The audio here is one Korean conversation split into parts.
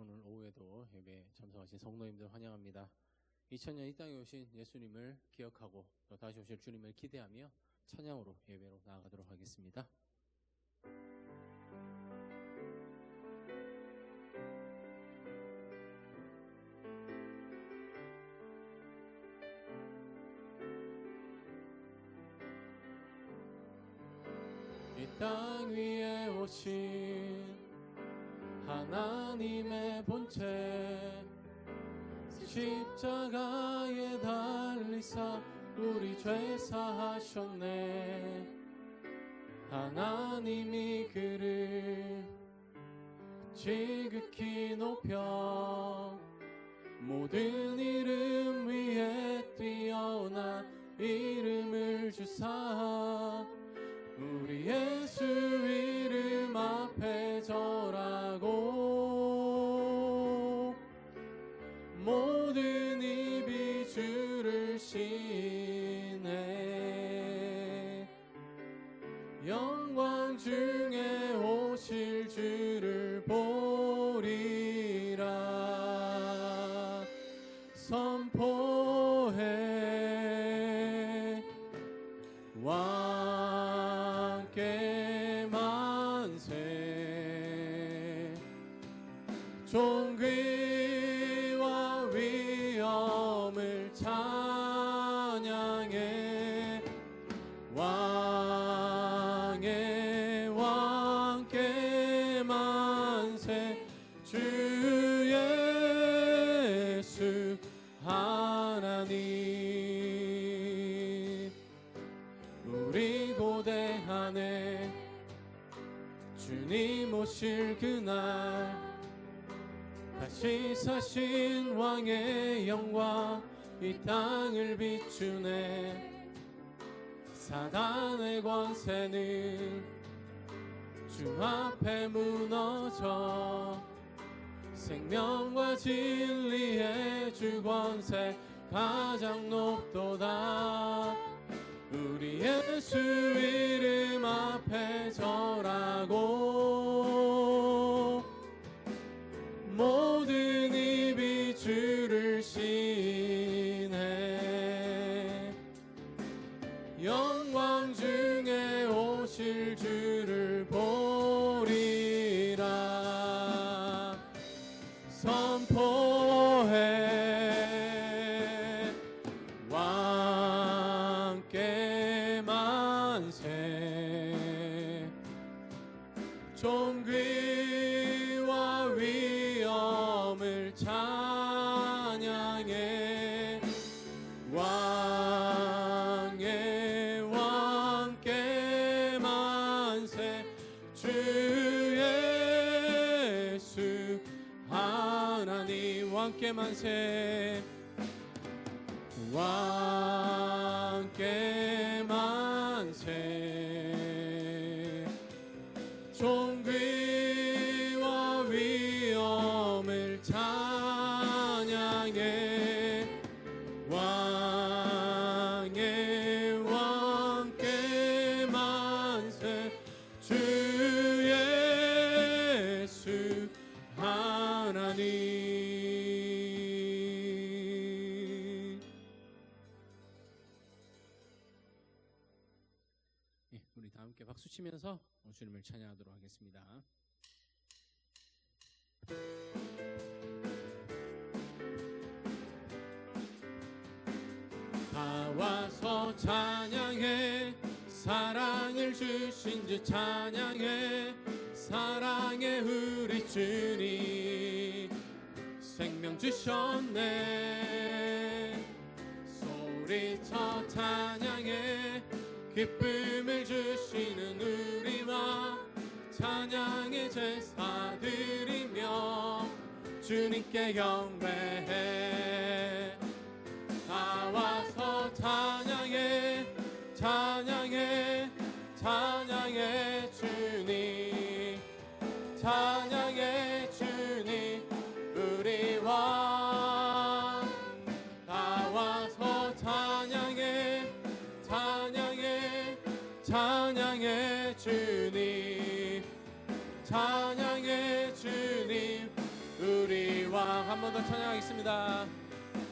오늘 오후에도 예배에 참석하신 성도님들 환영합니다. 2000년 이 땅에 오신 예수님을 기억하고 또 다시 오실 주님을 기대하며 찬양으로 예배로 나아가도록 하겠습니다. 이 땅 위에 오신 하나님의 본체 십자가에 달리사 우리 죄 사하셨네. 하나님이 그를 지극히 높여 모든 이름 위에 뛰어난 이름을 주사 우리 예수 이름 앞에 절하고 모든 입이 주를 시네. 영광 중에 오실 주를 보리라. 선포해 왕께 만세. 존귀와 위엄을 찬양해. 왕의 왕께 만세. 주 예수 하나님. 우리 고대하네 주님 오실 그날 다시 사신 왕의 영광 이 땅을 비추네. 사단의 권세는 주 앞에 무너져 생명과 진리의 주 권세 가장 높도다. 우리 예수 이름 앞에 절하고 모든 입이 주를 시네. 영광 중에 오실 주를 보리라. 선포해 왕께 만세. 존귀와 위엄을 찬양해. 왕의 왕께 만세. 주 예수 하나님 왕께 만세. 왕께 만세. 존귀와 위엄을 찬양해. 왕의 왕께 만세. 주 예수 하나님. 우리 다 함께 박수 치면서 주님을 찬양하도록 하겠습니다. 다 와서 찬양해. 사랑을 주신 주 찬양해. 사랑해 우리 주님 생명 주셨네. 소리쳐 찬양해. 기쁨을 주시는 우리와 찬양의 제사 드리며 주님께 경배해. 다 와서 찬양해. 찬양해. 찬양해 주님. 찬양해 주님 우리 왕. 다 와서 찬양해. 찬양해. 찬양해 주님. 찬양해 주님 우리 왕 한 번 더 찬양하겠습니다.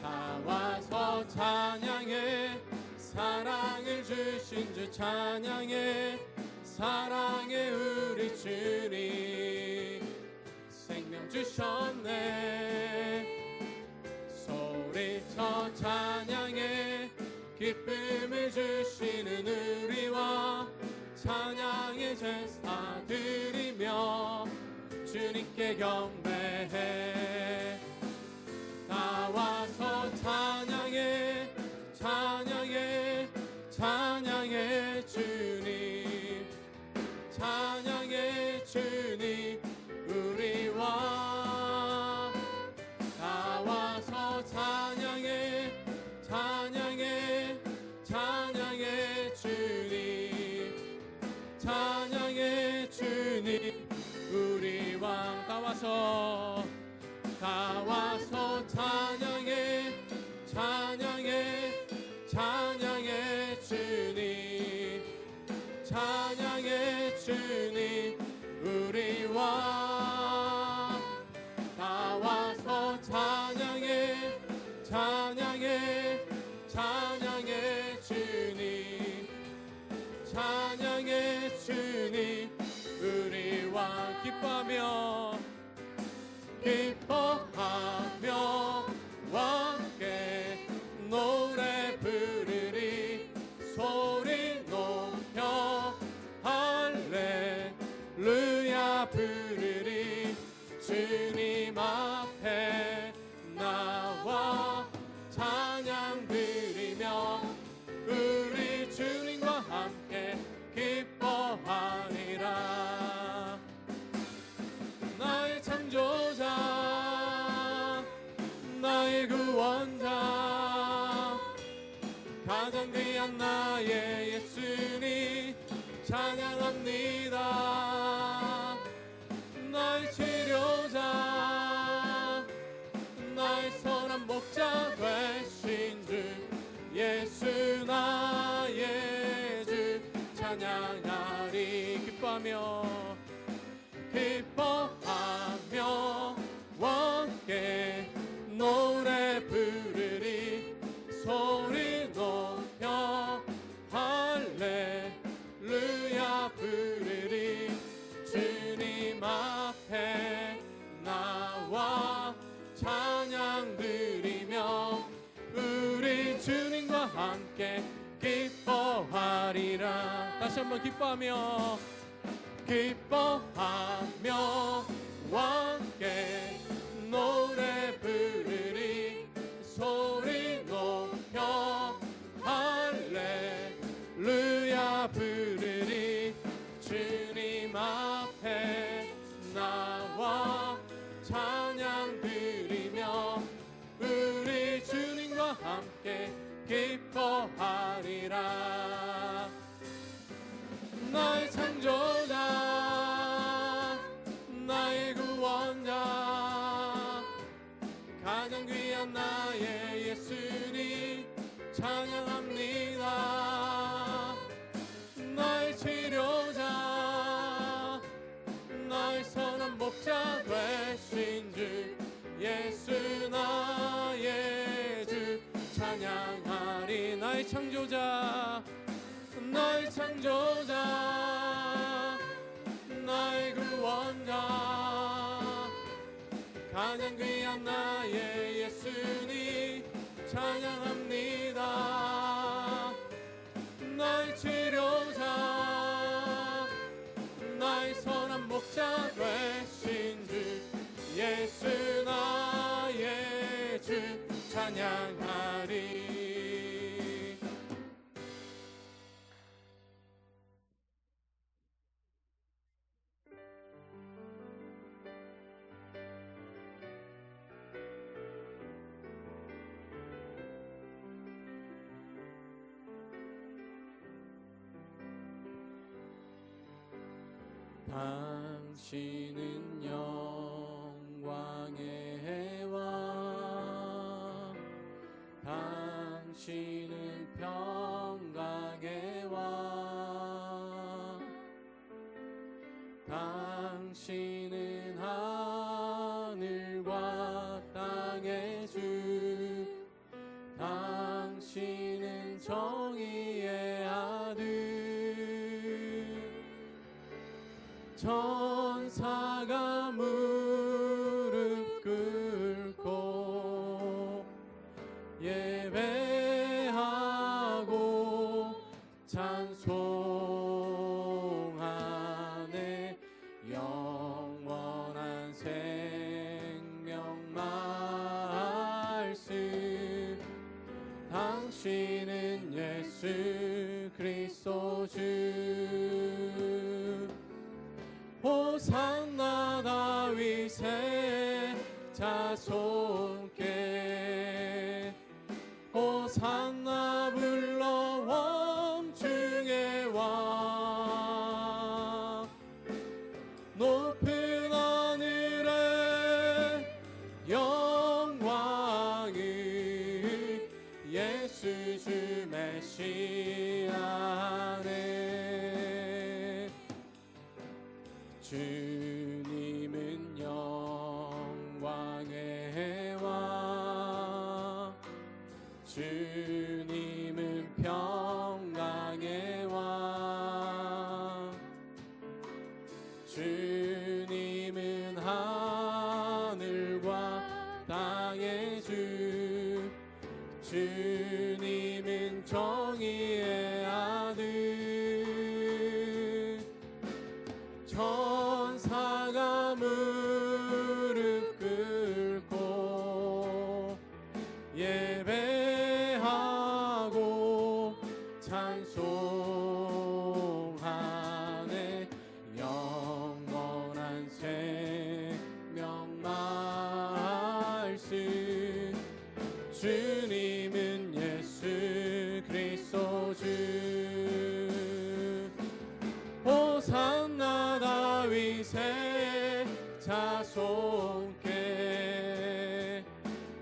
다 와서 찬양해 사랑을 주신 주 찬양해 사랑해 우리 주님 생명 주셨네 소리쳐 찬양해 기쁨을 주시는 우리와 찬양의 제사 드리며 주님께 경배해 나와서 찬양해 찬양해 찬양해 주님 찬양해 주님 우리와 나와서 찬양해 찬양해 찬양해 주님 찬양해 주님 우리 왕 나와서 찬양해 찬양해 찬양해 주님 찬양해 주님 우리 왕 나와서 찬양해 찬양해 찬양해 주님 찬양해 주님 우리 왕 기뻐하며 함께 노래 부르리 소리 높여 할렐루야 부르리 주님 앞에 나와 찬양 드리며 우리 주님과 함께 기뻐하리라 나의 창조자 나의 구원자 가장 귀한 나의 예수님 찬양합니다 나의 치료자 나의 선한 목자 되신 주 예수 나의 주 찬양하리 기뻐하며 함께 노래 부르리 소리 높여 할렐루야 부르리 주님 앞에 나와 찬양 드리며 우리 주님과 함께 기뻐하리라 다시 한번 기뻐하며 함께 노래 부르리 소리 높여 할렐루야 부르리 주님 앞에 나와 찬양 드리며 우리 주님과 함께 기뻐하리라 나의 창조자 나의 구원자 가장 귀한 나의 예수님 찬양합니다 나의 치료자 나의 선한 목자 되신 주 예수 나의 주 찬양하리 나의 창조자 나의 창조자 나의 구원자 가장 귀한 나의 예수님 찬양합니다 나의 치료자 나의 선한 목자 되신 주 예수 나의 주 찬양하리 당신은 영광의 왕 당신은 평강의 왕 당신은 하늘과 천사가 무릎 꿇고 예배하고 찬송하네. 영원한 생명 말씀, 당신은 예수 그리스도 주. 호산나 다윗의 자손께, 호산나 불러 왕중의 왕. 높은 하늘에 영광을 예수 주 메시아네. 주님은 영광의 왕, 주님은 평강의 왕, 주님은 하늘과 땅의 주, 주님은 정의의 아들. 천사가 무릎 꿇고 예배하고 찬송하네. 영원한 생명 말씀, 주님은 예수 그리스도 주. 호산나 다윗의 자손께,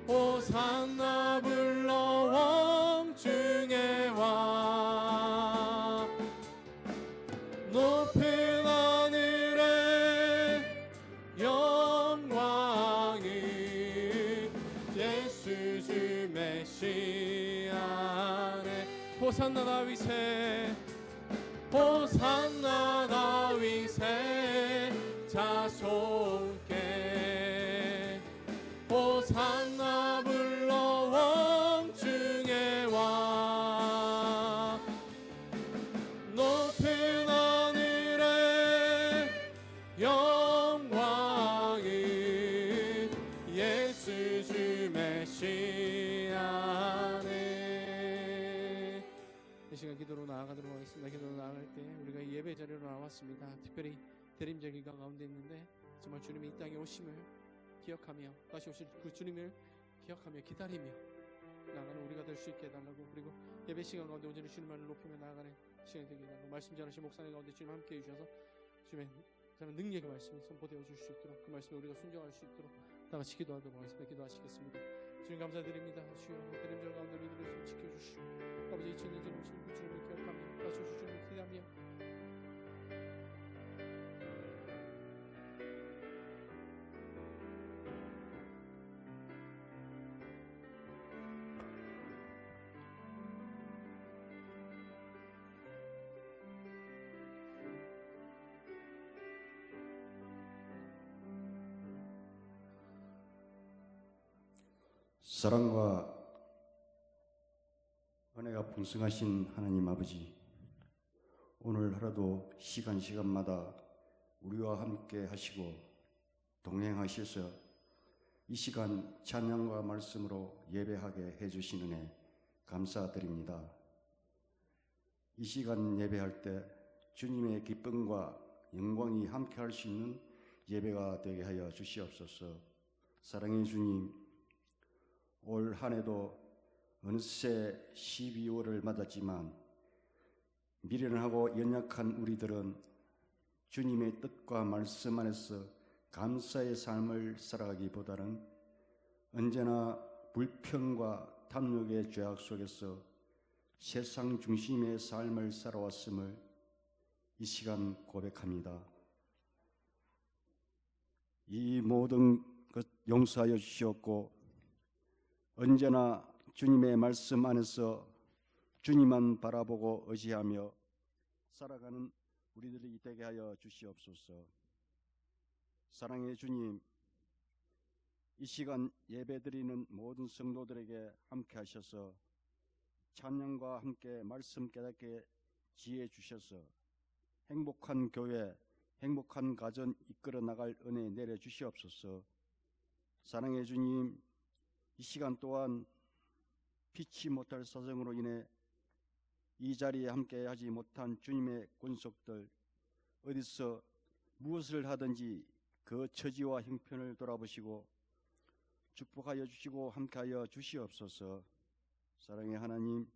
호산나 불러 왕중의 왕. 높은 하늘에 영광을 예수 주 메시아네. 호산나 다윗의, 호산나 다윗의 자손께, 호산나 불러 왕중의 왕. 높은 하늘에 영광을 예수 주 메시아네. 이 시간 기도로 나아가도록 하겠습니다. 기도로 나아갈 때 우리가 이 예배 자리로 나왔습니다. 특별히 대림절 기간 가운데 있는데 정말 주님이 이 땅에 오심을 기억하며, 다시 오실 그 주님을 기억하며 기다리며 나아가는 우리가 될 수 있게 해달라고, 그리고 예배 시간 가운데 온전히 주님만을 높이며 나아가는 시간이 되게 해달라고, 말씀 전하신 목사님 가운데 주님 함께 해주셔서 주님의 저는 능력의 말씀이 선포되어 줄 수 있도록, 그 말씀에 우리가 순종할 수 있도록 다 같이 기도하도록 하겠습니다. 기도하시겠습니다. 주님 감사드립니다. 주여, 대림절 가운데 우리들의 숨 지켜주시고, 아버지 2000년 전에 오신 그 주님을 기억하며 다시 오실 주님을 기대하며 사랑과 은혜가 풍성하신 하나님 아버지, 오늘 하루도 시간마다 우리와 함께 하시고 동행하셔서 이 시간 찬양과 말씀으로 예배하게 해주신 은혜 감사드립니다. 이 시간 예배할 때 주님의 기쁨과 영광이 함께 할 수 있는 예배가 되게 하여 주시옵소서. 사랑의 주님, 올 한 해도 어느새 12월을 맞았지만 미련하고 연약한 우리들은 주님의 뜻과 말씀 안에서 감사의 삶을 살아가기보다는 언제나 불평과 탐욕의 죄악 속에서 세상 중심의 삶을 살아왔음을 이 시간 고백합니다. 이 모든 것 용서하여 주시옵고, 언제나 주님의 말씀 안에서 주님만 바라보고 의지하며 살아가는 우리들이 되게 하여 주시옵소서. 사랑의 주님, 이 시간 예배드리는 모든 성도들에게 함께 하셔서 찬양과 함께 말씀 깨닫게 지혜 주셔서 행복한 교회, 행복한 가정 이끌어 나갈 은혜 내려 주시옵소서. 사랑의 주님, 이 시간 또한 피치 못할 사정으로 인해 이 자리에 함께 하지 못한 주님의 권속들, 어디서 무엇을 하든지 그 처지와 형편을 돌아보시고 축복하여 주시고 함께하여 주시옵소서. 사랑의 하나님,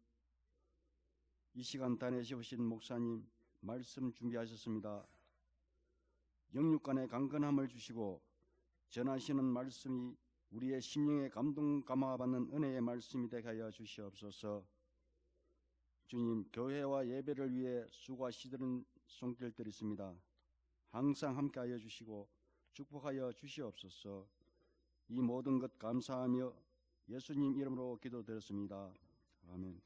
이 시간 단회시 오신 목사님 말씀 준비하셨습니다. 영육간의 강건함을 주시고 전하시는 말씀이 우리의 심령에 감동 감화받는 은혜의 말씀이 되게 하여 주시옵소서. 주님, 교회와 예배를 위해 수고하시던 손길들이 있습니다. 항상 함께하여 주시고 축복하여 주시옵소서. 이 모든 것 감사하며 예수님 이름으로 기도드렸습니다. 아멘.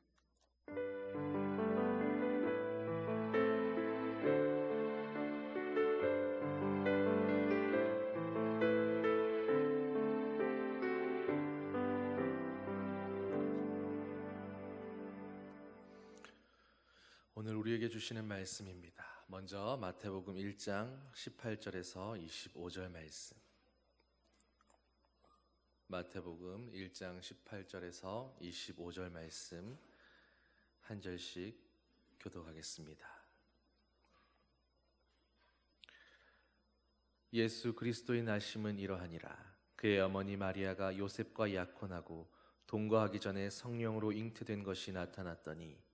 오늘 우리에게 주시는 말씀입니다. 먼저 마태복음 1장 18절에서 25절 말씀. 마태복음 1장 18절에서 25절 말씀 한 절씩 교독하겠습니다. 예수 그리스도의 나심은 이러하니라. 그의 어머니 마리아가 요셉과 약혼하고 동거하기 전에 성령으로 잉태된 것이 나타났더니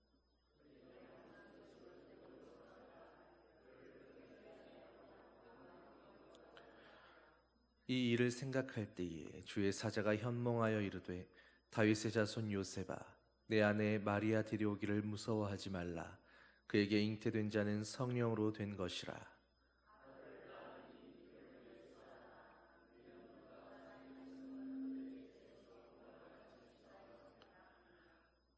이 일을 생각할 때에 주의 사자가 현몽하여 이르되 다윗의 자손 요셉아, 내 아내 마리아 데려오기를 무서워하지 말라. 그에게 잉태된 자는 성령으로 된 것이라.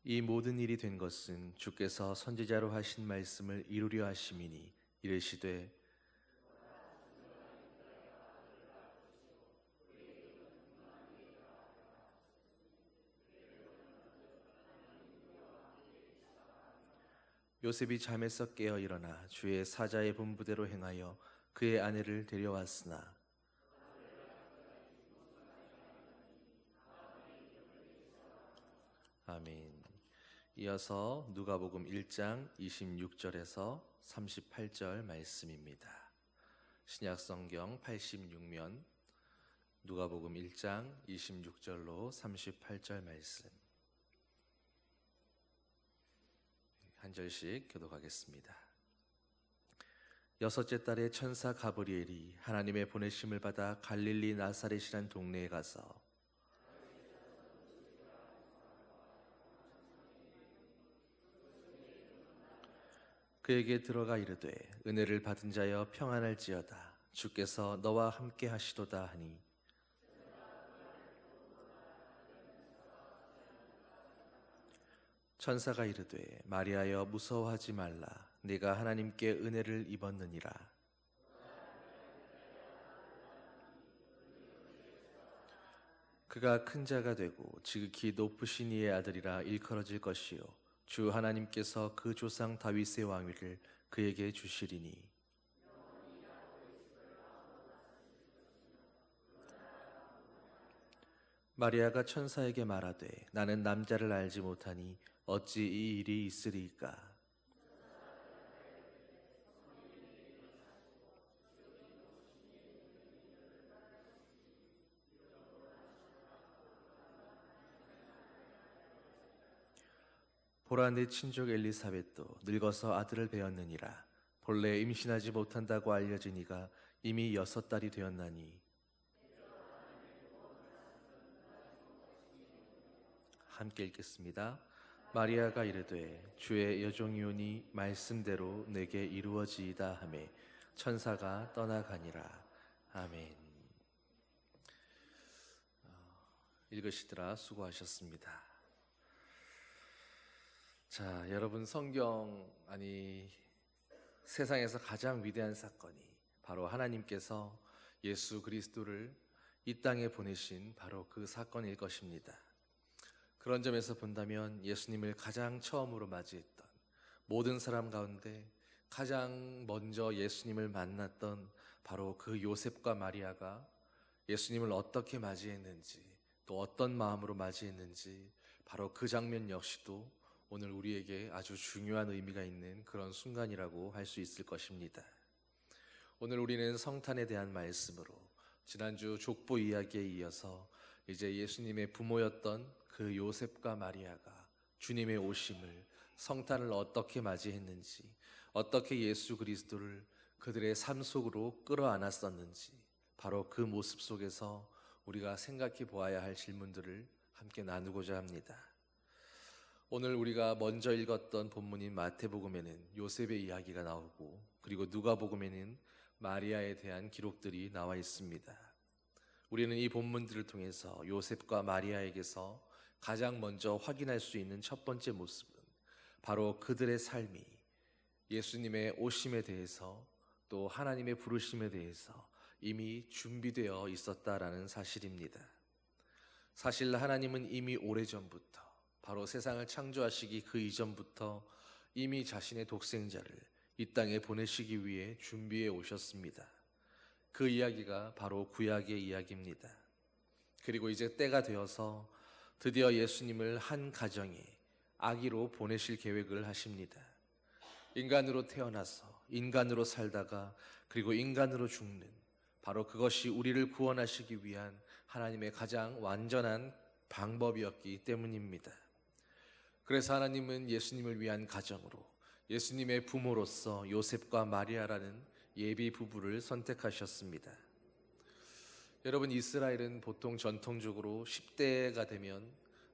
이 모든 일이 된 것은 주께서 선지자로 하신 말씀을 이루려 하심이니 이르시되 요셉이 잠에서 깨어 일어나 주의 사자의 분부대로 행하여 그의 아내를 데려왔으나 아멘. 이어서 누가복음 1장 26절에서 38절 말씀입니다. 신약성경 86면 누가복음 1장 26절로 38절 말씀 한 절씩 교독하겠습니다. 여섯째 달에 천사 가브리엘이 하나님의 보내심을 받아 갈릴리 나사렛이란 동네에 가서 그에게 들어가 이르되 은혜를 받은 자여 평안할지어다. 주께서 너와 함께 하시도다 하니 천사가 이르되 마리아여 무서워하지 말라. 네가 하나님께 은혜를 입었느니라. 그가 큰 자가 되고 지극히 높으신 이의 아들이라 일컬어질 것이요 주 하나님께서 그 조상 다윗의 왕위를 그에게 주시리니 마리아가 천사에게 말하되 나는 남자를 알지 못하니 어찌 이 일이 있으리이까. 보라, 내 친족 엘리사벳도 늙어서 아들을 배었느니라. 본래 임신하지 못한다고 알려진 이가 이미 6달이 되었나니 함께 읽겠습니다. 마리아가 이르되 주의 여종이오니 말씀대로 내게 이루어지이다 하매 천사가 떠나가니라. 아멘. 읽으시더라 수고하셨습니다. 자, 여러분 성경 세상에서 가장 위대한 사건이 바로 하나님께서 예수 그리스도를 이 땅에 보내신 바로 그 사건일 것입니다. 그런 점에서 본다면 예수님을 가장 처음으로 맞이했던 모든 사람 가운데 가장 먼저 예수님을 만났던 바로 그 요셉과 마리아가 예수님을 어떻게 맞이했는지, 또 어떤 마음으로 맞이했는지, 바로 그 장면 역시도 오늘 우리에게 아주 중요한 의미가 있는 그런 순간이라고 할 수 있을 것입니다. 오늘 우리는 성탄에 대한 말씀으로 지난주 족보 이야기에 이어서 이제 예수님의 부모였던 그 요셉과 마리아가 주님의 오심을, 성탄을 어떻게 맞이했는지, 어떻게 예수 그리스도를 그들의 삶 속으로 끌어안았었는지, 바로 그 모습 속에서 우리가 생각해 보아야 할 질문들을 함께 나누고자 합니다. 오늘 우리가 먼저 읽었던 본문인 마태복음에는 요셉의 이야기가 나오고, 그리고 누가복음에는 마리아에 대한 기록들이 나와 있습니다. 우리는 이 본문들을 통해서 요셉과 마리아에게서 가장 먼저 확인할 수 있는 첫 번째 모습은 바로 그들의 삶이 예수님의 오심에 대해서, 또 하나님의 부르심에 대해서 이미 준비되어 있었다라는 사실입니다. 사실 하나님은 이미 오래전부터, 바로 세상을 창조하시기 그 이전부터 이미 자신의 독생자를 이 땅에 보내시기 위해 준비해 오셨습니다. 그 이야기가 바로 구약의 이야기입니다. 그리고 이제 때가 되어서 드디어 예수님을 한 가정에 아기로 보내실 계획을 하십니다. 인간으로 태어나서 인간으로 살다가 그리고 인간으로 죽는, 바로 그것이 우리를 구원하시기 위한 하나님의 가장 완전한 방법이었기 때문입니다. 그래서 하나님은 예수님을 위한 가정으로 예수님의 부모로서 요셉과 마리아라는 예비 부부를 선택하셨습니다. 여러분, 이스라엘은 보통 전통적으로 10대가 되면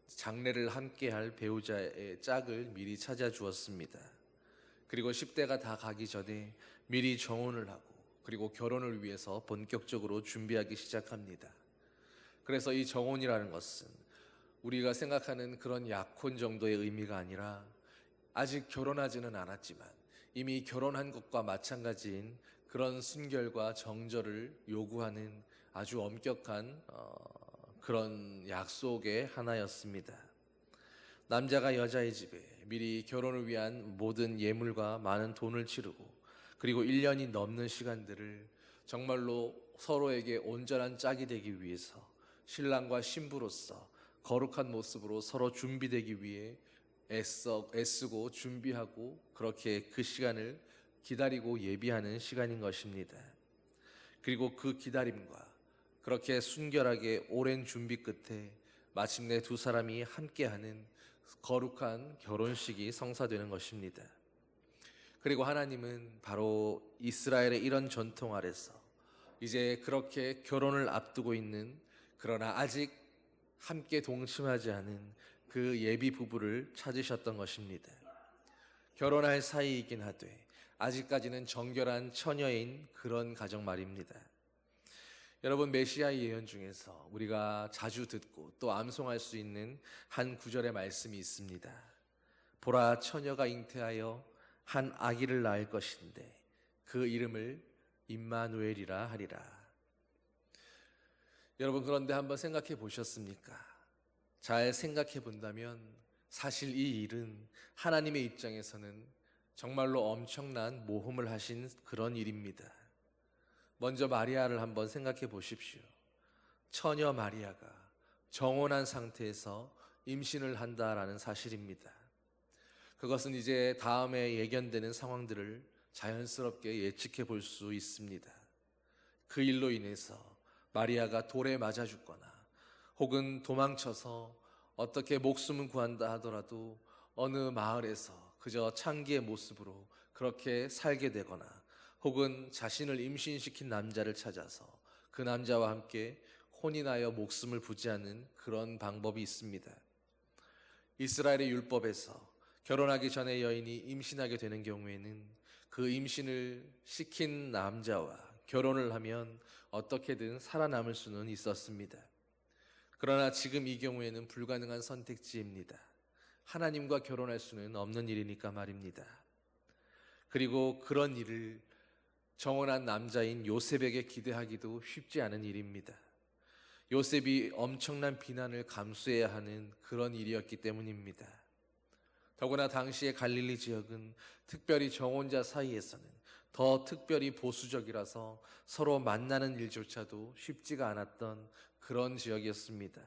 장례를 함께할 배우자의 짝을 미리 찾아주었습니다. 그리고 10대가 다 가기 전에 미리 정혼을 하고, 그리고 결혼을 위해서 본격적으로 준비하기 시작합니다. 그래서 이 정혼이라는 것은 우리가 생각하는 그런 약혼 정도의 의미가 아니라, 아직 결혼하지는 않았지만 이미 결혼한 것과 마찬가지인 그런 순결과 정절을 요구하는 아주 엄격한 그런 약속의 하나였습니다. 남자가 여자의 집에 미리 결혼을 위한 모든 예물과 많은 돈을 치르고, 그리고 1년이 넘는 시간들을 정말로 서로에게 온전한 짝이 되기 위해서 신랑과 신부로서 거룩한 모습으로 서로 준비되기 위해 애쓰고 준비하고, 그렇게 그 시간을 기다리고 예비하는 시간인 것입니다. 그리고 그 기다림과 그렇게 순결하게 오랜 준비 끝에 마침내 두 사람이 함께하는 거룩한 결혼식이 성사되는 것입니다. 그리고 하나님은 바로 이스라엘의 이런 전통 아래서 이제 그렇게 결혼을 앞두고 있는, 그러나 아직 함께 동침하지 않은 그 예비 부부를 찾으셨던 것입니다. 결혼할 사이이긴 하되 아직까지는 정결한 처녀인 그런 가정 말입니다. 여러분, 메시아의 예언 중에서 우리가 자주 듣고 또 암송할 수 있는 한 구절의 말씀이 있습니다. 보라, 처녀가 잉태하여 한 아기를 낳을 것인데 그 이름을 임마누엘이라 하리라. 여러분, 그런데 한번 생각해 보셨습니까? 잘 생각해 본다면 사실 이 일은 하나님의 입장에서는 정말로 엄청난 모험을 하신 그런 일입니다. 먼저 마리아를 한번 생각해 보십시오. 처녀 마리아가 정혼한 상태에서 임신을 한다라는 사실입니다. 그것은 이제 다음에 예견되는 상황들을 자연스럽게 예측해 볼 수 있습니다. 그 일로 인해서 마리아가 돌에 맞아 죽거나, 혹은 도망쳐서 어떻게 목숨을 구한다 하더라도 어느 마을에서 그저 창기의 모습으로 그렇게 살게 되거나, 혹은 자신을 임신시킨 남자를 찾아서 그 남자와 함께 혼인하여 목숨을 부지하는 그런 방법이 있습니다. 이스라엘의 율법에서 결혼하기 전에 여인이 임신하게 되는 경우에는 그 임신을 시킨 남자와 결혼을 하면 어떻게든 살아남을 수는 있었습니다. 그러나 지금 이 경우에는 불가능한 선택지입니다. 하나님과 결혼할 수는 없는 일이니까 말입니다. 그리고 그런 일을 정혼한 남자인 요셉에게 기대하기도 쉽지 않은 일입니다. 요셉이 엄청난 비난을 감수해야 하는 그런 일이었기 때문입니다. 더구나 당시의 갈릴리 지역은 특별히 정혼자 사이에서는 더 특별히 보수적이라서 서로 만나는 일조차도 쉽지가 않았던 그런 지역이었습니다.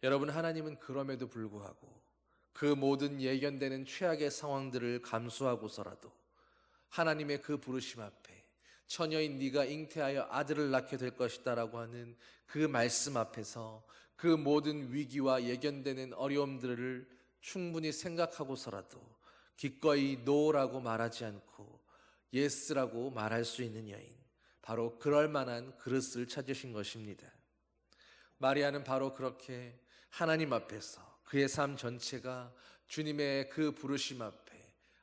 여러분, 하나님은 그럼에도 불구하고 그 모든 예견되는 최악의 상황들을 감수하고서라도 하나님의 그 부르심 앞에 처녀인 네가 잉태하여 아들을 낳게 될 것이다 라고 하는 그 말씀 앞에서 그 모든 위기와 예견되는 어려움들을 충분히 생각하고서라도 기꺼이 노라고 말하지 않고 예스라고 말할 수 있는 여인, 바로 그럴 만한 그릇을 찾으신 것입니다. 마리아는 바로 그렇게 하나님 앞에서 그의 삶 전체가 주님의 그 부르심 앞에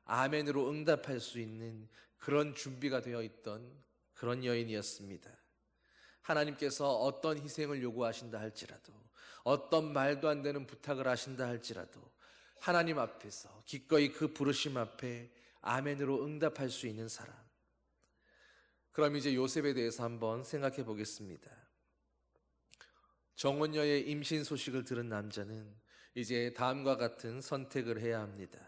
아멘으로 응답할 수 있는 그런 준비가 되어 있던 그런 여인이었습니다. 하나님께서 어떤 희생을 요구하신다 할지라도, 어떤 말도 안 되는 부탁을 하신다 할지라도 하나님 앞에서 기꺼이 그 부르심 앞에 아멘으로 응답할 수 있는 사람. 그럼 이제 요셉에 대해서 한번 생각해 보겠습니다. 정혼녀의 임신 소식을 들은 남자는 이제 다음과 같은 선택을 해야 합니다.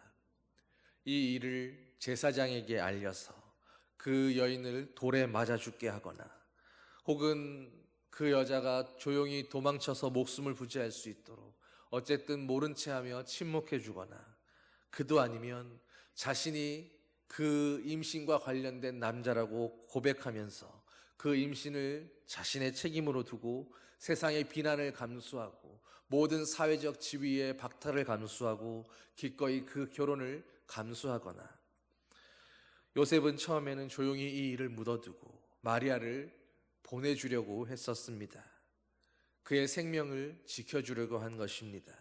이 일을 제사장에게 알려서 그 여인을 돌에 맞아 죽게 하거나, 혹은 그 여자가 조용히 도망쳐서 목숨을 부지할 수 있도록 어쨌든 모른 채 하며 침묵해 주거나, 그도 아니면 자신이 그 임신과 관련된 남자라고 고백하면서 그 임신을 자신의 책임으로 두고 세상의 비난을 감수하고 모든 사회적 지위의 박탈을 감수하고 기꺼이 그 결혼을 감수하거나, 요셉은 처음에는 조용히 이 일을 묻어두고 마리아를 보내주려고 했었습니다. 그의 생명을 지켜주려고 한 것입니다.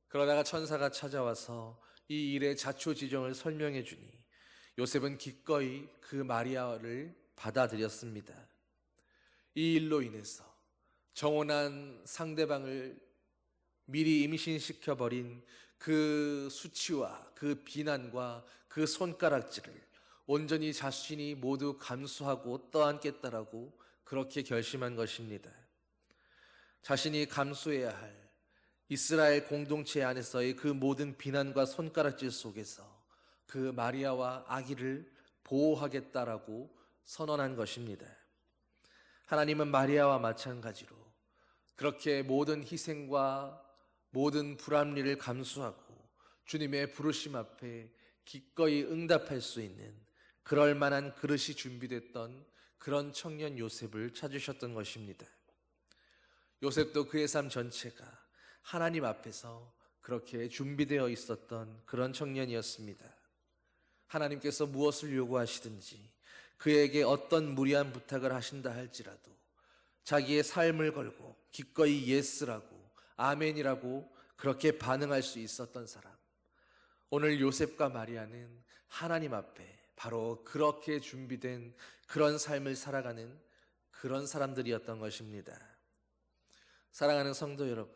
그러다가 천사가 찾아와서 이 일의 자초지종을 설명해 주니 요셉은 기꺼이 그 마리아를 받아들였습니다. 이 일로 인해서 정혼한 상대방을 미리 임신시켜버린 그 수치와 그 비난과 그 손가락질을 온전히 자신이 모두 감수하고 떠안겠다라고 그렇게 결심한 것입니다. 자신이 감수해야 할 이스라엘 공동체 안에서의 그 모든 비난과 손가락질 속에서 그 마리아와 아기를 보호하겠다라고 선언한 것입니다. 하나님은 마리아와 마찬가지로 그렇게 모든 희생과 모든 불합리를 감수하고 주님의 부르심 앞에 기꺼이 응답할 수 있는 그럴 만한 그릇이 준비됐던 그런 청년 요셉을 찾으셨던 것입니다. 요셉도 그의 삶 전체가 하나님 앞에서 그렇게 준비되어 있었던 그런 청년이었습니다. 하나님께서 무엇을 요구하시든지, 그에게 어떤 무리한 부탁을 하신다 할지라도 자기의 삶을 걸고 기꺼이 예스라고 아멘이라고 그렇게 반응할 수 있었던 사람. 오늘 요셉과 마리아는 하나님 앞에 바로 그렇게 준비된 그런 삶을 살아가는 그런 사람들이었던 것입니다. 사랑하는 성도 여러분,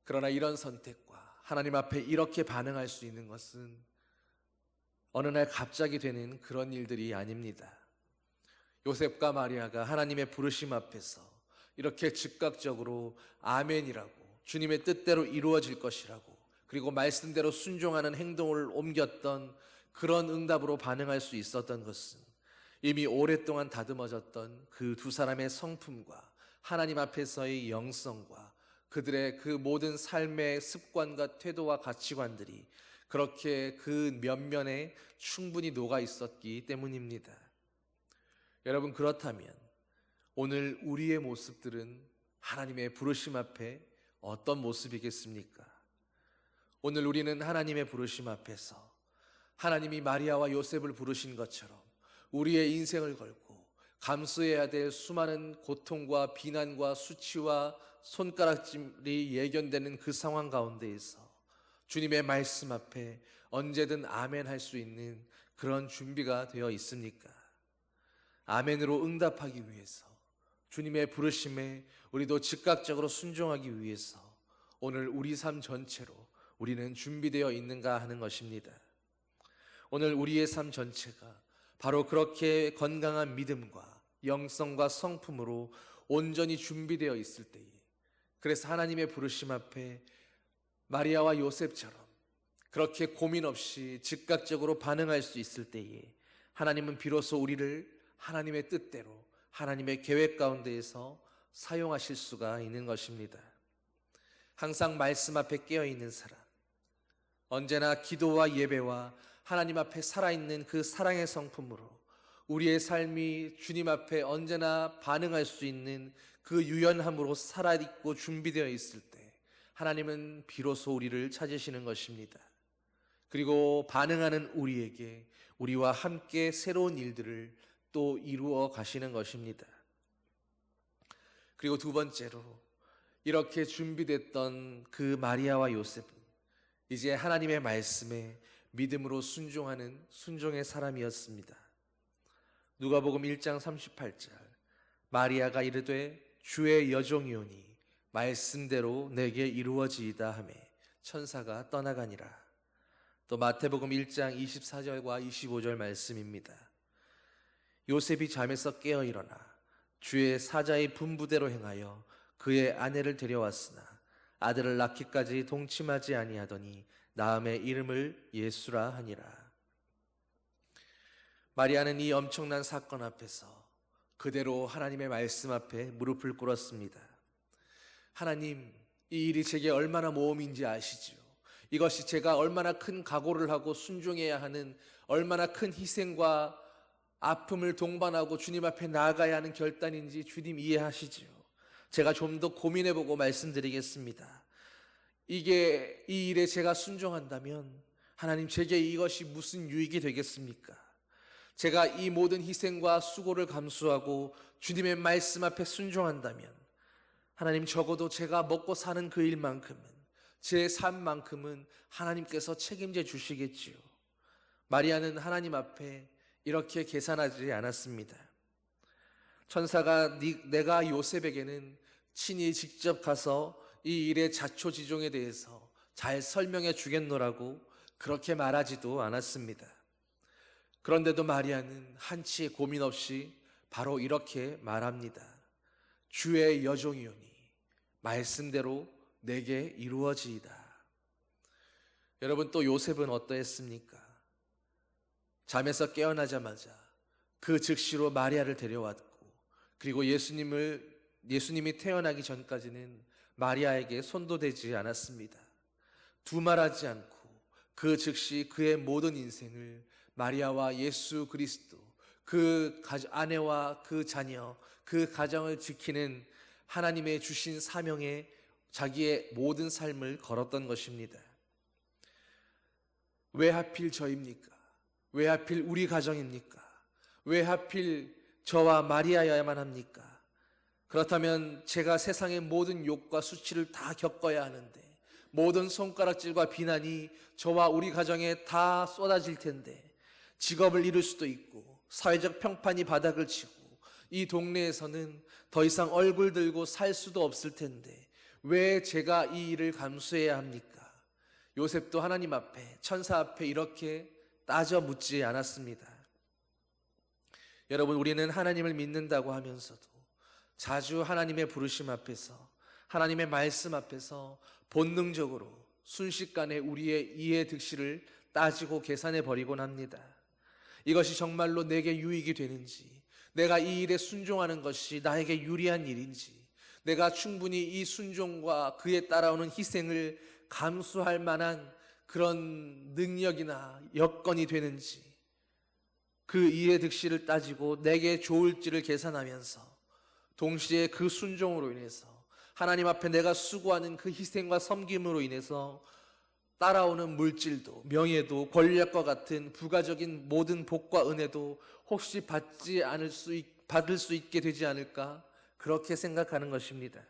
그러나 이런 선택과 하나님 앞에 이렇게 반응할 수 있는 것은 어느 날 갑자기 되는 그런 일들이 아닙니다. 요셉과 마리아가 하나님의 부르심 앞에서 이렇게 즉각적으로 아멘이라고, 주님의 뜻대로 이루어질 것이라고, 그리고 말씀대로 순종하는 행동을 옮겼던 그런 응답으로 반응할 수 있었던 것은 이미 오랫동안 다듬어졌던 그 두 사람의 성품과 하나님 앞에서의 영성과 그들의 그 모든 삶의 습관과 태도와 가치관들이 그렇게 그 면면에 충분히 녹아 있었기 때문입니다. 여러분, 그렇다면 오늘 우리의 모습들은 하나님의 부르심 앞에 어떤 모습이겠습니까? 오늘 우리는 하나님의 부르심 앞에서 하나님이 마리아와 요셉을 부르신 것처럼 우리의 인생을 걸고 감수해야 될 수많은 고통과 비난과 수치와 손가락질이 예견되는 그 상황 가운데에서 주님의 말씀 앞에 언제든 아멘할 수 있는 그런 준비가 되어 있습니까? 아멘으로 응답하기 위해서, 주님의 부르심에 우리도 즉각적으로 순종하기 위해서 오늘 우리 삶 전체로 우리는 준비되어 있는가 하는 것입니다. 오늘 우리의 삶 전체가 바로 그렇게 건강한 믿음과 영성과 성품으로 온전히 준비되어 있을 때에, 그래서 하나님의 부르심 앞에 마리아와 요셉처럼 그렇게 고민 없이 즉각적으로 반응할 수 있을 때에 하나님은 비로소 우리를 하나님의 뜻대로 하나님의 계획 가운데에서 사용하실 수가 있는 것입니다. 항상 말씀 앞에 깨어있는 사람, 언제나 기도와 예배와 하나님 앞에 살아있는 그 사랑의 성품으로 우리의 삶이 주님 앞에 언제나 반응할 수 있는 그 유연함으로 살아있고 준비되어 있을 때 하나님은 비로소 우리를 찾으시는 것입니다. 그리고 반응하는 우리에게 우리와 함께 새로운 일들을 또 이루어 가시는 것입니다. 그리고 두 번째로, 이렇게 준비됐던 그 마리아와 요셉은 이제 하나님의 말씀에 믿음으로 순종하는 순종의 사람이었습니다. 누가복음 1장 38절, 마리아가 이르되 주의 여종이오니 말씀대로 내게 이루어지이다 하매 천사가 떠나가니라. 또 마태복음 1장 24절과 25절 말씀입니다. 요셉이 잠에서 깨어 일어나 주의 사자의 분부대로 행하여 그의 아내를 데려왔으나 아들을 낳기까지 동침하지 아니하더니 낳음의 이름을 예수라 하니라. 마리아는 이 엄청난 사건 앞에서 그대로 하나님의 말씀 앞에 무릎을 꿇었습니다. 하나님, 이 일이 제게 얼마나 모험인지 아시죠? 이것이 제가 얼마나 큰 각오를 하고 순종해야 하는, 얼마나 큰 희생과 아픔을 동반하고 주님 앞에 나아가야 하는 결단인지 주님 이해하시죠? 제가 좀 더 고민해보고 말씀드리겠습니다. 이 일에 제가 순종한다면 하나님, 제게 이것이 무슨 유익이 되겠습니까? 제가 이 모든 희생과 수고를 감수하고 주님의 말씀 앞에 순종한다면 하나님, 적어도 제가 먹고 사는 그 일만큼은, 제 삶만큼은 하나님께서 책임져 주시겠지요. 마리아는 하나님 앞에 이렇게 계산하지 않았습니다. 천사가 내가 요셉에게는 친히 직접 가서 이 일의 자초지종에 대해서 잘 설명해 주겠노라고 그렇게 말하지도 않았습니다. 그런데도 마리아는 한치의 고민 없이 바로 이렇게 말합니다. 주의 여종이오니 말씀대로 내게 이루어지이다. 여러분, 또 요셉은 어떠했습니까? 잠에서 깨어나자마자 그 즉시로 마리아를 데려왔고, 그리고 예수님이 태어나기 전까지는 마리아에게 손도 대지 않았습니다. 두말하지 않고 그 즉시 그의 모든 인생을 마리아와 예수 그리스도, 그 아내와 그 자녀, 그 가정을 지키는 하나님의 주신 사명에 자기의 모든 삶을 걸었던 것입니다. 왜 하필 저입니까? 왜 하필 우리 가정입니까? 왜 하필 저와 마리아여야만 합니까? 그렇다면 제가 세상의 모든 욕과 수치를 다 겪어야 하는데, 모든 손가락질과 비난이 저와 우리 가정에 다 쏟아질 텐데, 직업을 잃을 수도 있고 사회적 평판이 바닥을 치고 이 동네에서는 더 이상 얼굴 들고 살 수도 없을 텐데 왜 제가 이 일을 감수해야 합니까? 요셉도 하나님 앞에, 천사 앞에 이렇게 따져 묻지 않았습니다. 여러분, 우리는 하나님을 믿는다고 하면서도 자주 하나님의 부르심 앞에서, 하나님의 말씀 앞에서 본능적으로 순식간에 우리의 이해 득실을 따지고 계산해 버리곤 합니다. 이것이 정말로 내게 유익이 되는지, 내가 이 일에 순종하는 것이 나에게 유리한 일인지, 내가 충분히 이 순종과 그에 따라오는 희생을 감수할 만한 그런 능력이나 여건이 되는지, 그 이해 득실을 따지고 내게 좋을지를 계산하면서 동시에 그 순종으로 인해서 하나님 앞에 내가 수고하는 그 희생과 섬김으로 인해서 따라오는 물질도, 명예도, 권력과 같은 부가적인 모든 복과 은혜도 혹시 받을 수 있게 되지 않을까, 그렇게 생각하는 것입니다.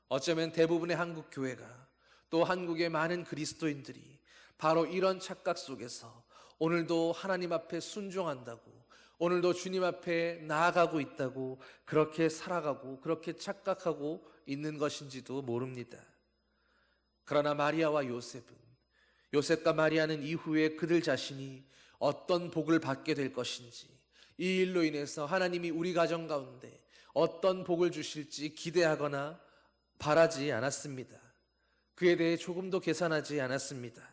어쩌면 대부분의 한국 교회가, 또 한국의 많은 그리스도인들이 바로 이런 착각 속에서 오늘도 하나님 앞에 순종한다고, 오늘도 주님 앞에 나아가고 있다고 그렇게 살아가고 그렇게 착각하고 있는 것인지도 모릅니다. 그러나 마리아와 요셉과 마리아는 이후에 그들 자신이 어떤 복을 받게 될 것인지, 이 일로 인해서 하나님이 우리 가정 가운데 어떤 복을 주실지 기대하거나 바라지 않았습니다. 그에 대해 조금도 계산하지 않았습니다.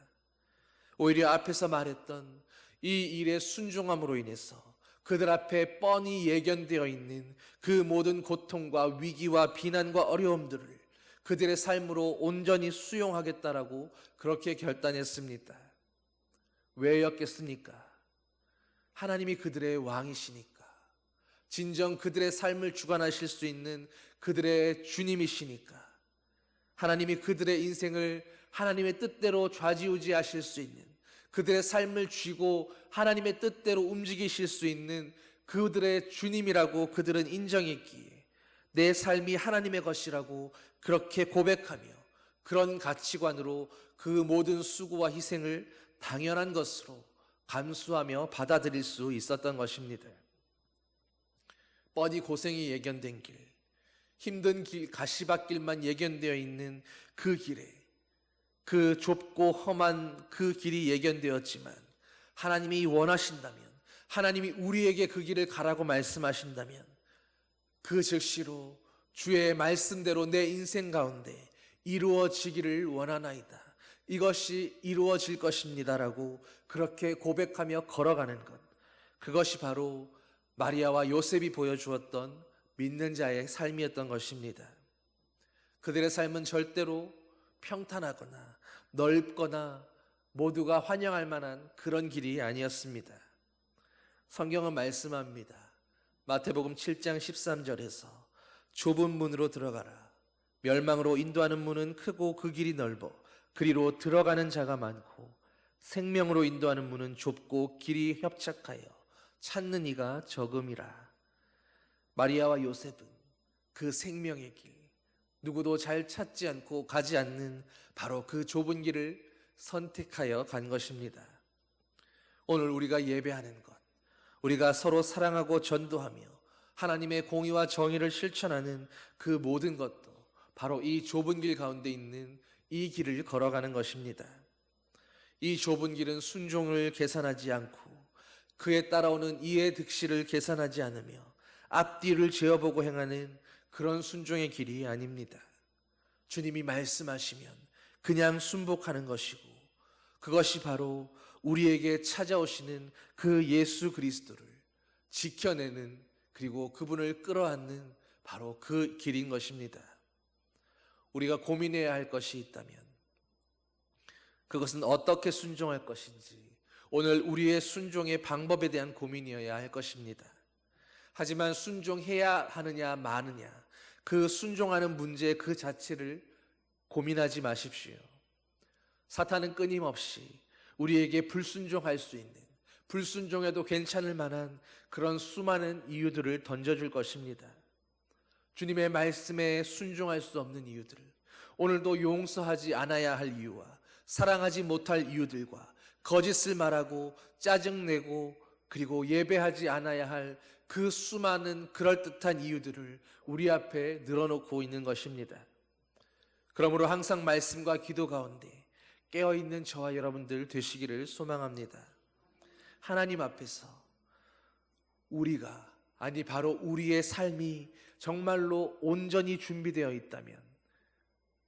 오히려 앞에서 말했던 이 일의 순종함으로 인해서 그들 앞에 뻔히 예견되어 있는 그 모든 고통과 위기와 비난과 어려움들을 그들의 삶으로 온전히 수용하겠다라고 그렇게 결단했습니다. 왜였겠습니까? 하나님이 그들의 왕이시니까, 진정 그들의 삶을 주관하실 수 있는 그들의 주님이시니까, 하나님이 그들의 인생을 하나님의 뜻대로 좌지우지하실 수 있는, 그들의 삶을 쥐고 하나님의 뜻대로 움직이실 수 있는 그들의 주님이라고 그들은 인정했기에 내 삶이 하나님의 것이라고 그렇게 고백하며 그런 가치관으로 그 모든 수고와 희생을 당연한 것으로 감수하며 받아들일 수 있었던 것입니다. 뻔히 고생이 예견된 길, 힘든 길, 가시밭길만 예견되어 있는 그 길에, 그 좁고 험한 그 길이 예견되었지만 하나님이 원하신다면, 하나님이 우리에게 그 길을 가라고 말씀하신다면 그 즉시로 주의 말씀대로 내 인생 가운데 이루어지기를 원하나이다, 이것이 이루어질 것입니다라고 그렇게 고백하며 걸어가는 것, 그것이 바로 마리아와 요셉이 보여주었던 믿는 자의 삶이었던 것입니다. 그들의 삶은 절대로 평탄하거나 넓거나 모두가 환영할 만한 그런 길이 아니었습니다. 성경은 말씀합니다. 마태복음 7장 13절에서 좁은 문으로 들어가라. 멸망으로 인도하는 문은 크고 그 길이 넓어 그리로 들어가는 자가 많고 생명으로 인도하는 문은 좁고 길이 협착하여 찾는 이가 적음이라. 마리아와 요셉은 그 생명의 길, 누구도 잘 찾지 않고 가지 않는 바로 그 좁은 길을 선택하여 간 것입니다. 오늘 우리가 예배하는 것, 우리가 서로 사랑하고 전도하며 하나님의 공의와 정의를 실천하는 그 모든 것도 바로 이 좁은 길 가운데 있는 이 길을 걸어가는 것입니다. 이 좁은 길은 순종을 계산하지 않고 그에 따라오는 이해 득실을 계산하지 않으며 앞뒤를 재어보고 행하는 그런 순종의 길이 아닙니다. 주님이 말씀하시면 그냥 순복하는 것이고, 그것이 바로 우리에게 찾아오시는 그 예수 그리스도를 지켜내는, 그리고 그분을 끌어안는 바로 그 길인 것입니다. 우리가 고민해야 할 것이 있다면 그것은 어떻게 순종할 것인지, 오늘 우리의 순종의 방법에 대한 고민이어야 할 것입니다. 하지만 순종해야 하느냐 마느냐, 그 순종하는 문제 그 자체를 고민하지 마십시오. 사탄은 끊임없이 우리에게 불순종할 수 있는, 불순종해도 괜찮을 만한 그런 수많은 이유들을 던져줄 것입니다. 주님의 말씀에 순종할 수 없는 이유들, 오늘도 용서하지 않아야 할 이유와 사랑하지 못할 이유들과 거짓을 말하고 짜증내고 그리고 예배하지 않아야 할 그 수많은 그럴듯한 이유들을 우리 앞에 늘어놓고 있는 것입니다. 그러므로 항상 말씀과 기도 가운데 깨어있는 저와 여러분들 되시기를 소망합니다. 하나님 앞에서 우리가, 아니 바로 우리의 삶이 정말로 온전히 준비되어 있다면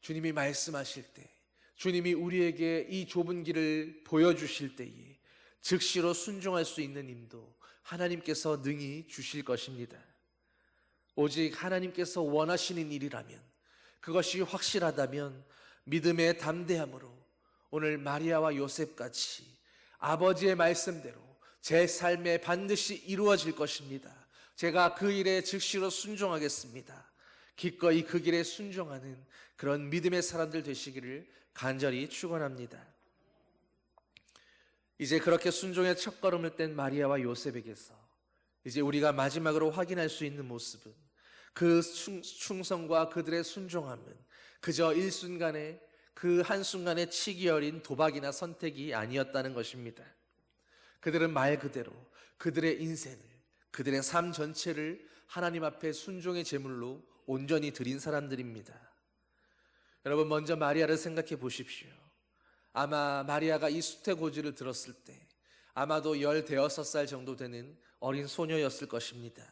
주님이 말씀하실 때, 주님이 우리에게 이 좁은 길을 보여주실 때에 즉시로 순종할 수 있는 힘도 하나님께서 능히 주실 것입니다. 오직 하나님께서 원하시는 일이라면, 그것이 확실하다면 믿음의 담대함으로 오늘 마리아와 요셉같이 아버지의 말씀대로 제 삶에 반드시 이루어질 것입니다, 제가 그 일에 즉시로 순종하겠습니다, 기꺼이 그 길에 순종하는 그런 믿음의 사람들 되시기를 간절히 축원합니다. 이제 그렇게 순종의 첫걸음을 뗀 마리아와 요셉에게서 이제 우리가 마지막으로 확인할 수 있는 모습은, 그 충성과 그들의 순종함은 그저 일순간의, 그 한순간의 치기 어린 도박이나 선택이 아니었다는 것입니다. 그들은 말 그대로 그들의 인생을, 그들의 삶 전체를 하나님 앞에 순종의 제물로 온전히 드린 사람들입니다. 여러분, 먼저 마리아를 생각해 보십시오. 아마 마리아가 이 수태고지를 들었을 때 아마도 16살 정도 되는 어린 소녀였을 것입니다.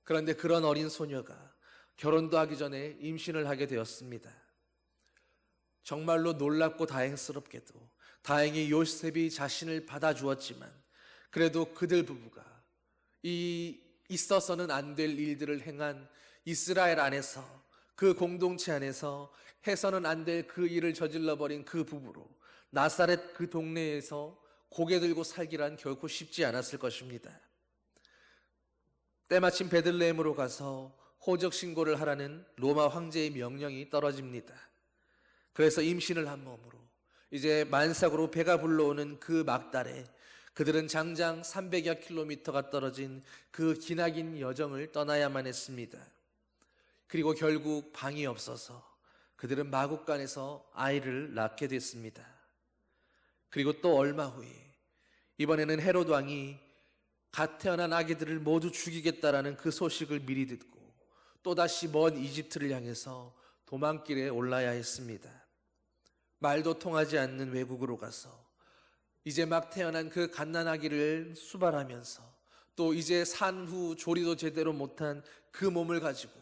그런데 그런 어린 소녀가 결혼도 하기 전에 임신을 하게 되었습니다. 정말로 놀랍고 다행스럽게도 다행히 요셉이 자신을 받아주었지만 그래도 그들 부부가 이 있어서는 안 될 일들을 행한 이스라엘 안에서, 그 공동체 안에서 해서는 안 될 그 일을 저질러버린 그 부부로 나사렛 그 동네에서 고개 들고 살기란 결코 쉽지 않았을 것입니다. 때마침 베들레헴으로 가서 호적 신고를 하라는 로마 황제의 명령이 떨어집니다. 그래서 임신을 한 몸으로 이제 만삭으로 배가 불러오는 그 막달에 그들은 장장 300여 킬로미터가 떨어진 그 기나긴 여정을 떠나야만 했습니다. 그리고 결국 방이 없어서 그들은 마국간에서 아이를 낳게 됐습니다. 그리고 또 얼마 후에 이번에는 헤롯 왕이 갓 태어난 아기들을 모두 죽이겠다라는 그 소식을 미리 듣고 또다시 먼 이집트를 향해서 도망길에 올라야 했습니다. 말도 통하지 않는 외국으로 가서 이제 막 태어난 그 갓난아기를 수발하면서 또 이제 산 후 조리도 제대로 못한 그 몸을 가지고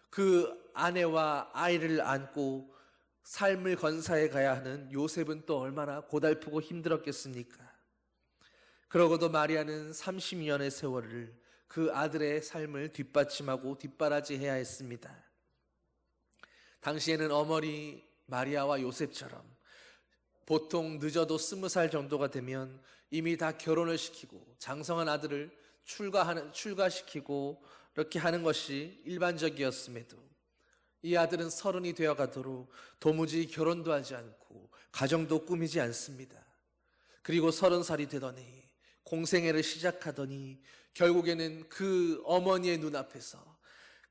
그 아내와 아이를 안고 삶을 건사해 가야 하는 요셉은 또 얼마나 고달프고 힘들었겠습니까? 그러고도 마리아는 30년의 세월을 그 아들의 삶을 뒷받침하고 뒷바라지해야 했습니다. 당시에는 어머니 마리아와 요셉처럼 보통 늦어도 20살 정도가 되면 이미 다 결혼을 시키고 장성한 아들을 출가시키고 이렇게 하는 것이 일반적이었음에도 이 아들은 30이 되어 가도록 도무지 결혼도 하지 않고 가정도 꾸미지 않습니다. 그리고 30살이 되더니 공생애를 시작하더니 결국에는 그 어머니의 눈앞에서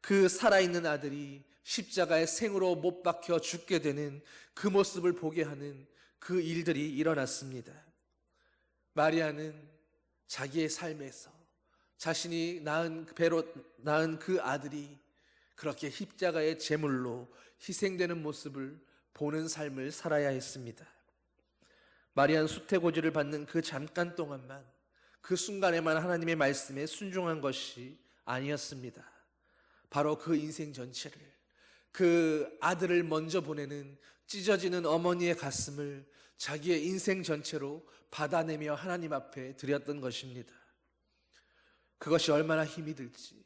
그 살아있는 아들이 십자가에 생으로 못 박혀 죽게 되는 그 모습을 보게 하는 그 일들이 일어났습니다. 마리아는 자기의 삶에서 자신이 배로 낳은 그 아들이 그렇게 십자가의 제물로 희생되는 모습을 보는 삶을 살아야 했습니다. 마리아는 수태고지를 받는 그 잠깐 동안만, 그 순간에만 하나님의 말씀에 순종한 것이 아니었습니다. 바로 그 인생 전체를, 그 아들을 먼저 보내는 찢어지는 어머니의 가슴을 자기의 인생 전체로 받아내며 하나님 앞에 드렸던 것입니다. 그것이 얼마나 힘이 들지,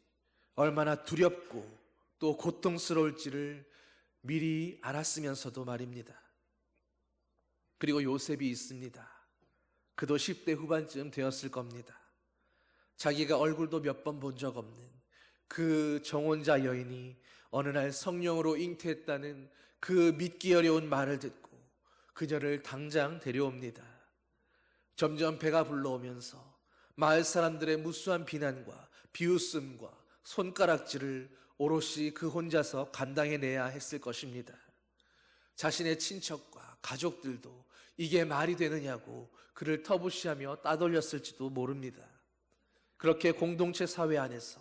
얼마나 두렵고 또 고통스러울지를 미리 알았으면서도 말입니다. 그리고 요셉이 있습니다. 그도 10대 후반쯤 되었을 겁니다. 자기가 얼굴도 몇 번 본 적 없는 그 정혼자 여인이 어느 날 성령으로 잉태했다는 그 믿기 어려운 말을 듣고 그녀를 당장 데려옵니다. 점점 배가 불러오면서 마을 사람들의 무수한 비난과 비웃음과 손가락질을 오롯이 그 혼자서 감당해내야 했을 것입니다. 자신의 친척과 가족들도 이게 말이 되느냐고 그를 터부시하며 따돌렸을지도 모릅니다. 그렇게 공동체 사회 안에서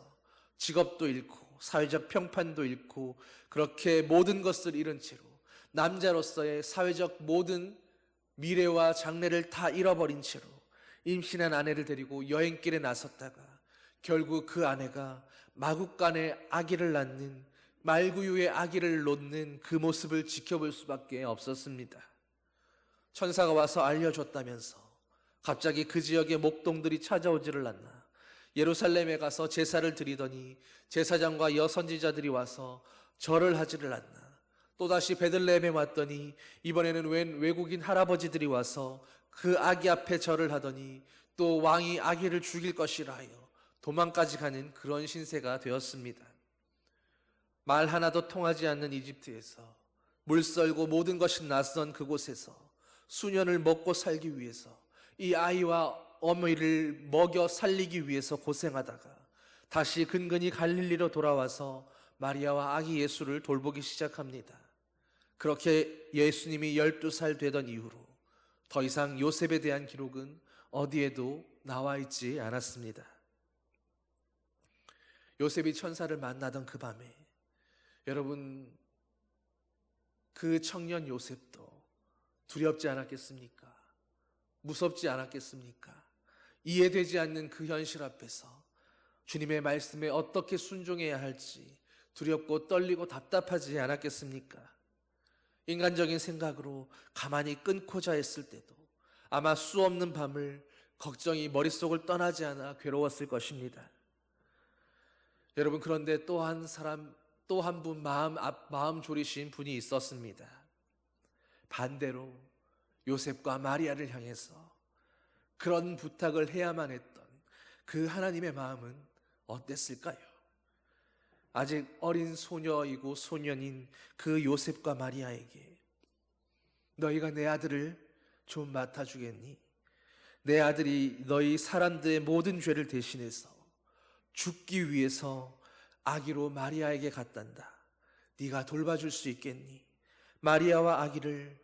직업도 잃고 사회적 평판도 잃고 그렇게 모든 것을 잃은 채로 남자로서의 사회적 모든 미래와 장래를 다 잃어버린 채로 임신한 아내를 데리고 여행길에 나섰다가 결국 그 아내가 마국간에 아기를 낳는, 말구유의 아기를 놓는 그 모습을 지켜볼 수밖에 없었습니다. 천사가 와서 알려줬다면서 갑자기 그 지역의 목동들이 찾아오지를 않나. 예루살렘에 가서 제사를 드리더니 제사장과 여선지자들이 와서 절을 하지를 않나. 또다시 베들레헴에 왔더니 이번에는 웬 외국인 할아버지들이 와서 그 아기 앞에 절을 하더니 또 왕이 아기를 죽일 것이라 하여 도망까지 가는 그런 신세가 되었습니다. 말 하나도 통하지 않는 이집트에서 물썰고 모든 것이 낯선 그곳에서 수년을 먹고 살기 위해서 이 아이와 어머니를 먹여 살리기 위해서 고생하다가 다시 근근히 갈릴리로 돌아와서 마리아와 아기 예수를 돌보기 시작합니다. 그렇게 예수님이 12살 되던 이후로 더 이상 요셉에 대한 기록은 어디에도 나와 있지 않았습니다. 요셉이 천사를 만나던 그 밤에 여러분, 그 청년 요셉도 두렵지 않았겠습니까? 무섭지 않았겠습니까? 이해되지 않는 그 현실 앞에서 주님의 말씀에 어떻게 순종해야 할지 두렵고 떨리고 답답하지 않았겠습니까? 인간적인 생각으로 가만히 끊고자 했을 때도 아마 수 없는 밤을 걱정이 머릿속을 떠나지 않아 괴로웠을 것입니다. 여러분, 그런데 또 한 사람, 또 한 분 마음 졸이신 분이 있었습니다. 반대로 요셉과 마리아를 향해서 그런 부탁을 해야만 했던 그 하나님의 마음은 어땠을까요? 아직 어린 소녀이고 소년인 그 요셉과 마리아에게 너희가 내 아들을 좀 맡아주겠니? 내 아들이 너희 사람들의 모든 죄를 대신해서 죽기 위해서 아기로 마리아에게 갔단다. 네가 돌봐줄 수 있겠니? 마리아와 아기를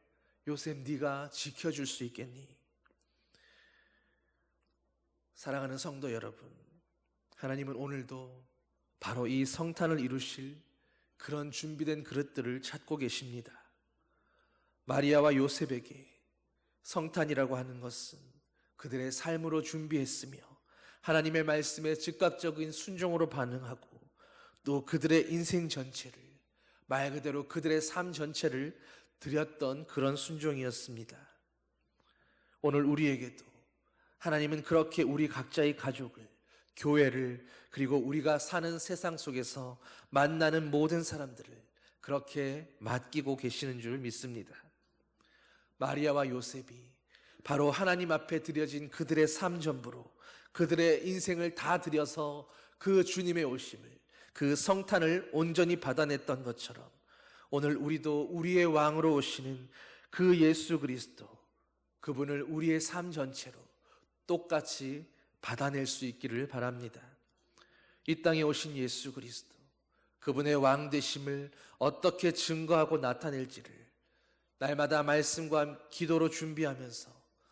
요셉 네가 지켜줄 수 있겠니? 사랑하는 성도 여러분, 하나님은 오늘도 바로 이 성탄을 이루실 그런 준비된 그릇들을 찾고 계십니다. 마리아와 요셉에게 성탄이라고 하는 것은 그들의 삶으로 준비했으며 하나님의 말씀에 즉각적인 순종으로 반응하고 또 그들의 인생 전체를, 말 그대로 그들의 삶 전체를 드렸던 그런 순종이었습니다. 오늘 우리에게도 하나님은 그렇게 우리 각자의 가족을, 교회를, 그리고 우리가 사는 세상 속에서 만나는 모든 사람들을 그렇게 맡기고 계시는 줄 믿습니다. 마리아와 요셉이 바로 하나님 앞에 드려진 그들의 삶 전부로 그들의 인생을 다 드려서 그 주님의 오심을, 그 성탄을 온전히 받아냈던 것처럼 오늘 우리도 우리의 왕으로 오시는 그 예수 그리스도, 그분을 우리의 삶 전체로 똑같이 받아낼 수 있기를 바랍니다. 이 땅에 오신 예수 그리스도, 그분의 왕 되심을 어떻게 증거하고 나타낼지를 날마다 말씀과 기도로 준비하면서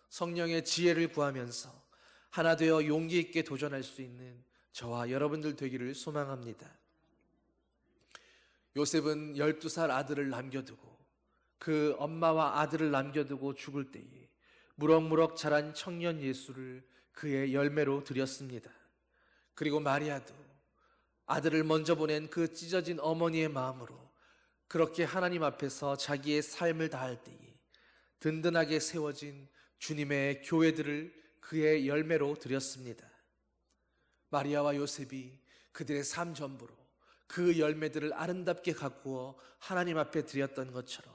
성령의 지혜를 구하면서 하나 되어 용기 있게 도전할 수 있는 저와 여러분들 되기를 소망합니다. 요셉은 12살 아들을 남겨두고 그 엄마와 아들을 남겨두고 죽을 때에 무럭무럭 자란 청년 예수를 그의 열매로 드렸습니다. 그리고 마리아도 아들을 먼저 보낸 그 찢어진 어머니의 마음으로 그렇게 하나님 앞에서 자기의 삶을 다할 때에 든든하게 세워진 주님의 교회들을 그의 열매로 드렸습니다. 마리아와 요셉이 그들의 삶 전부로 그 열매들을 아름답게 가꾸어 하나님 앞에 드렸던 것처럼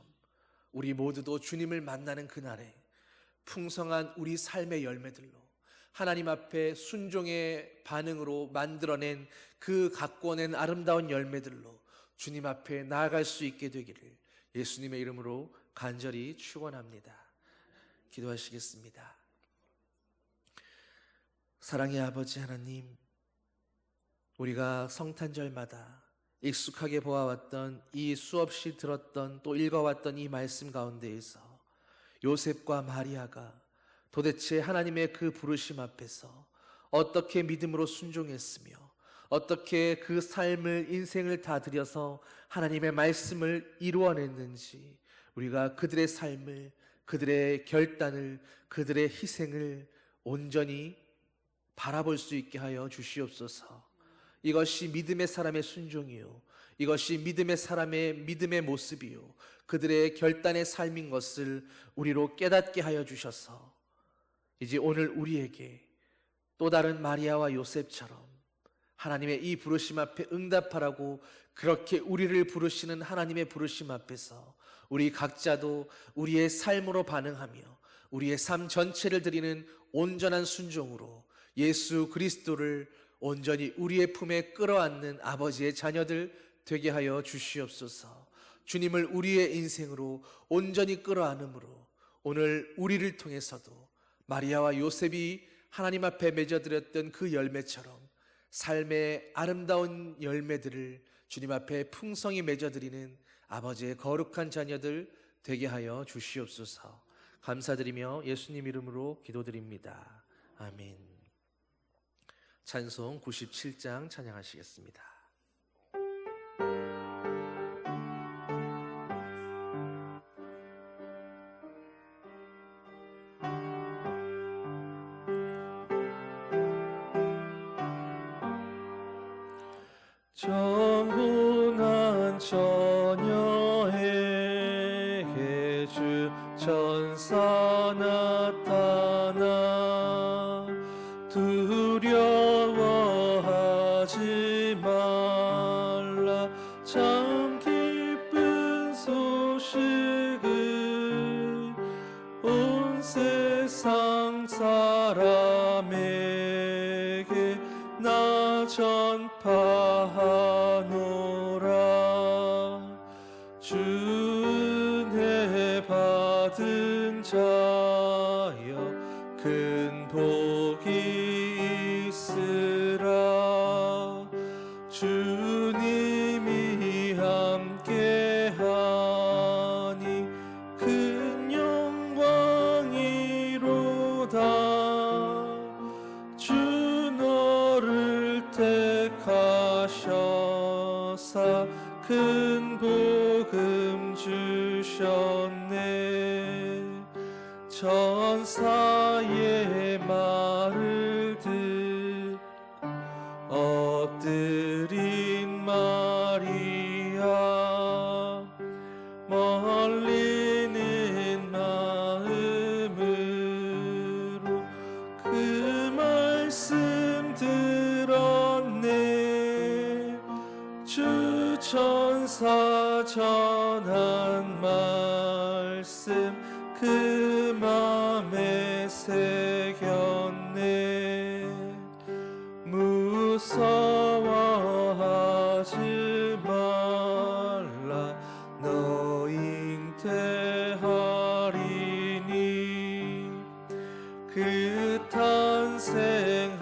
우리 모두도 주님을 만나는 그날에 풍성한 우리 삶의 열매들로 하나님 앞에 순종의 반응으로 만들어낸 그 가꾸어낸 아름다운 열매들로 주님 앞에 나아갈 수 있게 되기를 예수님의 이름으로 간절히 축원합니다. 기도하시겠습니다. 사랑의 아버지 하나님, 우리가 성탄절마다 익숙하게 보아왔던 이 수없이 들었던 또 읽어왔던 이 말씀 가운데에서 요셉과 마리아가 도대체 하나님의 그 부르심 앞에서 어떻게 믿음으로 순종했으며 어떻게 그 삶을, 인생을 다 들여서 하나님의 말씀을 이루어냈는지 우리가 그들의 삶을, 그들의 결단을, 그들의 희생을 온전히 바라볼 수 있게 하여 주시옵소서. 이것이 믿음의 사람의 순종이요, 이것이 믿음의 사람의 믿음의 모습이요, 그들의 결단의 삶인 것을 우리로 깨닫게 하여 주셔서 이제 오늘 우리에게 또 다른 마리아와 요셉처럼 하나님의 이 부르심 앞에 응답하라고 그렇게 우리를 부르시는 하나님의 부르심 앞에서 우리 각자도 우리의 삶으로 반응하며 우리의 삶 전체를 드리는 온전한 순종으로 예수 그리스도를 온전히 우리의 품에 끌어안는 아버지의 자녀들 되게 하여 주시옵소서. 주님을 우리의 인생으로 온전히 끌어안음으로 오늘 우리를 통해서도 마리아와 요셉이 하나님 앞에 맺어드렸던 그 열매처럼 삶의 아름다운 열매들을 주님 앞에 풍성히 맺어드리는 아버지의 거룩한 자녀들 되게 하여 주시옵소서. 감사드리며 예수님 이름으로 기도드립니다. 아멘. 찬송 97장 찬양하시겠습니다. 정혼한 처녀에게 주 천사 나타나 두려워하지 말라 참 기쁜 소식을 온 세상 사람에게 나 전파하노라. 주 은혜 받은 자여 큰 복이 있으라. 주님이 함께하니 큰 영광이로다. 주 너를 택하셔서 큰 복음 주셨네. 천사의 말을 듣 엎드린 마리아 멀리는 마음으로 그 말씀 들었네. 주 천사 전한 말씀 그 맘에 새겼네. 무서워하지 말라 너 잉태하리니 그 탄생하는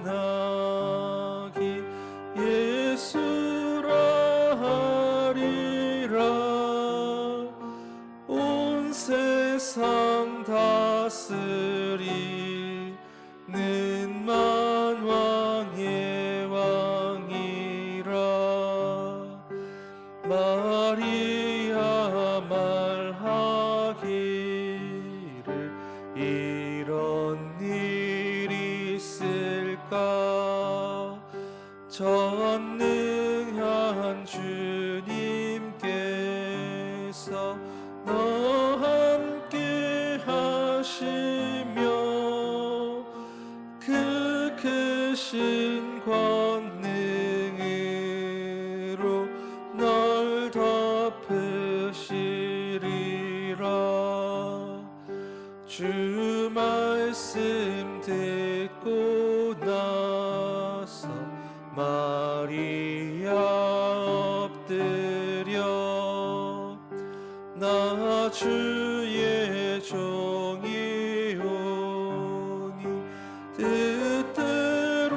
아기 예수라 하리라. 온 세상 다스리는 만왕의 왕이라. 마리아 말하기를 이런 일이 있을까. 전능한 주님께서 너와 함께 하시며 그 크신 권능으로 널 덮으시리라. 주 말씀 듣고 나서 마리아 엎드려 나 주의 종이오니 뜻대로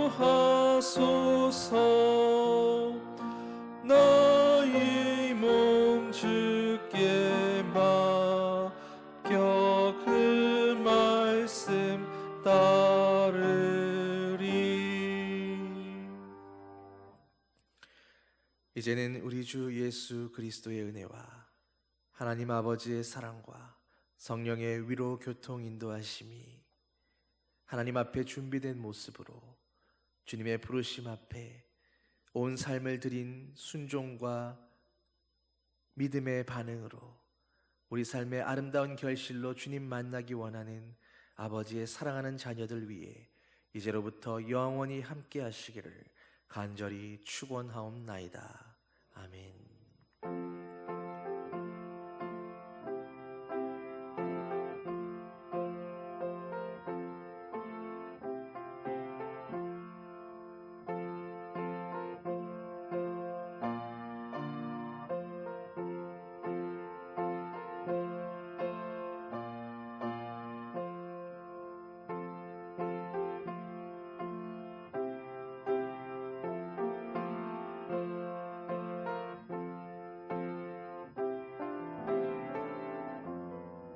하소서. 너희 몸 주께 맡겨 그 말씀 따르리. 이제는 우리 주 예수 그리스도의 은혜와 하나님 아버지의 사랑과 성령의 위로 교통 인도하심이 하나님 앞에 준비된 모습으로 주님의 부르심 앞에 온 삶을 드린 순종과 믿음의 반응으로 우리 삶의 아름다운 결실로 주님 만나기 원하는 아버지의 사랑하는 자녀들 위해 이제로부터 영원히 함께 하시기를 간절히 축원하옵나이다. 아멘.